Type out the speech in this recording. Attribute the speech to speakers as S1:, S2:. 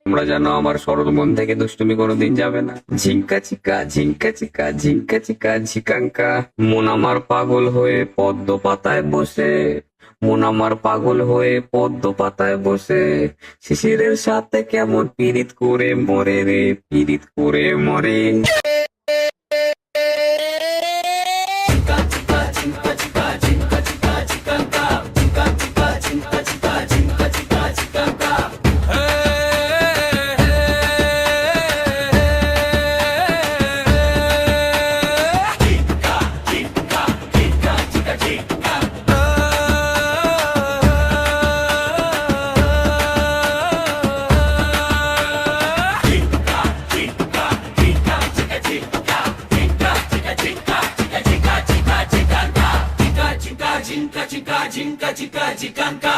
S1: তোমরা জানো আমার সরল মন থেকে দুষ্টুমি কোনোদিন যাবে না। ঝিঙ্কা চিকা ঝিঙ্কা চিকা ঝিঙ্কা চিকা ঝিকাঙ্কা। মন আমার পাগল হয়ে পদ্ম পাতায় বসে, মন আমার পাগল হয়ে পদ্ম পাতায় বসে, শিশিরের সাথে কেমন পীড়িত করে মরে রে, পীড়িত করে মরে।
S2: Jinka, jinka, jinka, jinka, jinka, jinka.